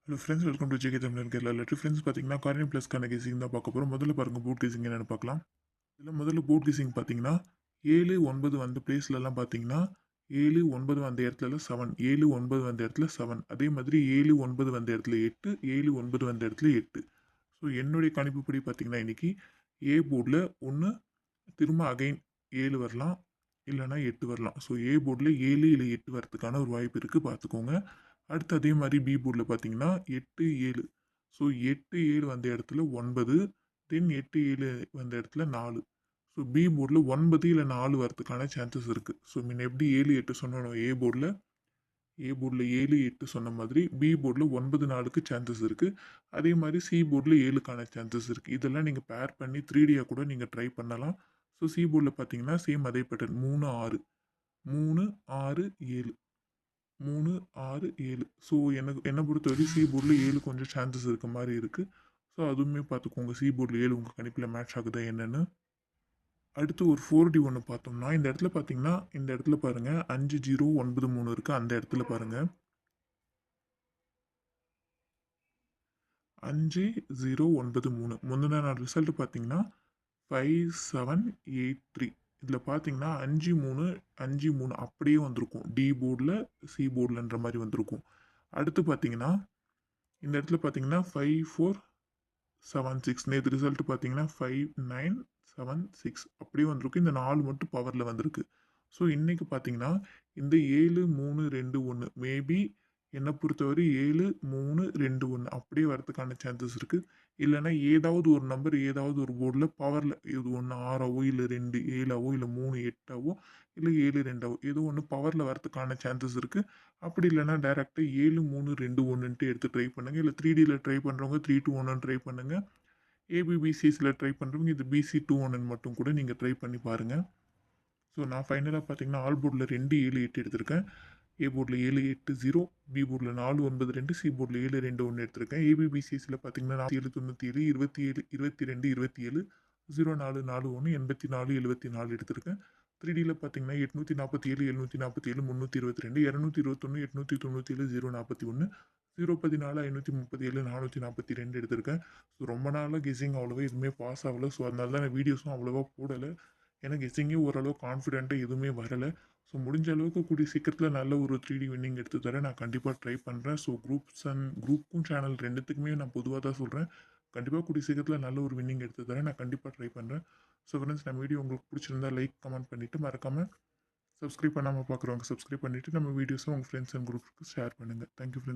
Hello friends, welcome to JK தமிழன் Kerala letter. Friends பார்த்தீங்கன்னா காரியம் ப்ளஸ்க்கான கெஸிங் தான் பார்க்க போகிறோம். முதல்ல பாருங்கள் போட் கெஸிங் என்னென்னு பார்க்கலாம். இதில் முதல்ல போட் கெஸிங் பார்த்தீங்கன்னா 7, 9 வந்த பிளேஸ்லலாம் பார்த்தீங்கன்னா 7, 9 வந்த இடத்துல 7, 7, 9 வந்த இடத்துல 7, அதே மாதிரி 7, 9 வந்த இடத்துல 8, 7, 9 வந்த இடத்துல 8. ஸோ என்னுடைய கணிப்புப்படி பார்த்தீங்கன்னா இன்னைக்கு ஏ போர்டில் ஒன்று திரும்ப அகைன் 7 வரலாம், இல்லைனா 8 வரலாம். ஸோ ஏ போர்டில் 7 இல்லை 8 வரதுக்கான ஒரு வாய்ப்பு இருக்குது, பார்த்துக்கோங்க. அடுத்து அதே மாதிரி பி போர்டில் பார்த்தீங்கன்னா 8, 7. ஸோ 8, 7 வந்த இடத்துல 9, தென் 8, 7 வந்த இடத்துல 4. ஸோ பி போர்டில் 9 இல்லை 4 வரதுக்கான சான்சஸ் இருக்குது. ஸோ முன்ன எப்படி 7, 8 சொன்னோம் ஏ போர்டில் 7, 8 சொன்ன மாதிரி பி போர்டில் 9, 4க்கு சான்சஸ் இருக்குது. அதே மாதிரி சி போர்டில் 7க்கான சான்சஸ் இருக்குது. இதெல்லாம் நீங்கள் பேர் பண்ணி 3Dயாக கூட நீங்கள் ட்ரை பண்ணலாம். ஸோ சி போர்டில் பார்த்தீங்கன்னா சேம் அதே பேட்டர்ன் 3, 6, 3, 6, 7, 3, 6, 7. ஸோ என்னை பொறுத்தவரை சி போர்டில் 7 கொஞ்சம் சான்சஸ் இருக்க மாதிரி இருக்குது. ஸோ அதுவுமே பார்த்துக்கோங்க, சி போர்டில் 7 உங்கள் கணிப்பில் மேட்ச் ஆகுதா என்னென்னு. அடுத்து ஒரு 4D ஒன்று பார்த்தோம்னா இந்த இடத்துல பார்த்தீங்கன்னா இந்த இடத்துல பாருங்கள் 5093 இருக்குது. அந்த இடத்துல பாருங்கள் 5093. முந்தின நாள் ரிசல்ட் பார்த்தீங்கன்னா 5783. இதில் பார்த்தீங்கன்னா 53, 53 அப்படியே வந்திருக்கும். டி போர்டில் சி போர்டில்ன்ற மாதிரி வந்திருக்கும். அடுத்து பார்த்தீங்கன்னா இந்த இடத்துல பார்த்தீங்கன்னா 5476. நேற்று ரிசல்ட் பார்த்தீங்கன்னா 5976 அப்படியே வந்திருக்கு. இந்த 4 மட்டும் பவரில் வந்திருக்கு. ஸோ இன்றைக்கி பார்த்தீங்கன்னா இந்த 7321 மேபி என்னை பொறுத்தவரை 7321 அப்படியே வரதுக்கான சான்சஸ் இருக்குது. இல்லைனா ஏதாவது ஒரு நம்பர் ஏதாவது ஒரு போர்டில் பவரில் இது ஒன்று 6ஆவோ இல்லை 2 7ஆவோ இல்லை 3 8ஆவோ இல்லை 7 2ஆவோ ஏதோ ஒன்று பவரில் வரதுக்கான சான்சஸ் இருக்குது. அப்படி இல்லைனா டேரெக்டாக 7321 எடுத்து ட்ரை பண்ணுங்கள். இல்லை 3Dயில் ட்ரை பண்ணுறவங்க 321 ட்ரை பண்ணுங்கள். ஏபிபிசிஸில் ட்ரை பண்ணுறவங்க இது BC21 மட்டும் கூட நீங்கள் ட்ரை பண்ணி பாருங்கள். ஸோ நான் ஃபைனலாக பார்த்தீங்கன்னா ஆல் போர்டில் 2 7 8 எடுத்திருக்கேன். ஏ போர்டில் 7 8 0, பி போர்டில் 4 9 2, சி போர்டில் 7 2 1 எடுத்திருக்கேன். ஏபிபிசிஸில் பார்த்தீங்கன்னா 47 97 27 22 27 04 41 84 74 எடுத்திருக்கேன். 3Dயில் பார்த்தீங்கன்னா 847 747 322 221 897 041 014 537 442 எடுத்திருக்கேன். ஸோ ரொம்ப நாளாக கெஸிங் அவ்வளோவா எதுவுமே பாஸ் ஆகலை. ஸோ அதனால தான் நான் வீடியோஸும் அவ்வளோவா போடலை. ஏன்னா கெஸிங்கே ஓரளவு கான்ஃபிடென்ட்டாக எதுவுமே வரலை. ஸோ முடிஞ்ச அளவுக்கு கூடிய சீக்கிரத்தில் நல்ல ஒரு 3D வின்னிங் எடுத்து தரேன். நான் கண்டிப்பாக ட்ரை பண்ணுறேன். ஸோ குரூப்புக்கும் சேனல் ரெண்டுத்துக்குமே நான் பொதுவாக தான் சொல்கிறேன். கண்டிப்பாக கூடிய சீக்கிரத்தில் நல்ல ஒரு வின்னிங் எடுத்து தரேன். நான் கண்டிப்பாக ட்ரை பண்ணுறேன். ஸோ ஃப்ரெண்ட்ஸ், நம்ம வீடியோ உங்களுக்கு பிடிச்சிருந்தா லைக் கமெண்ட் பண்ணிவிட்டு மறக்காமல் சப்ஸ்கிரைப் பண்ணாமல் பார்க்குறவங்க சப்ஸ்கிரைப் பண்ணிவிட்டு நம்ம வீடியோஸை உங்கள் ஃப்ரெண்ட்ஸ் அண்ட் குரூப்புக்கு ஷேர் பண்ணுங்கள். Thank you friends.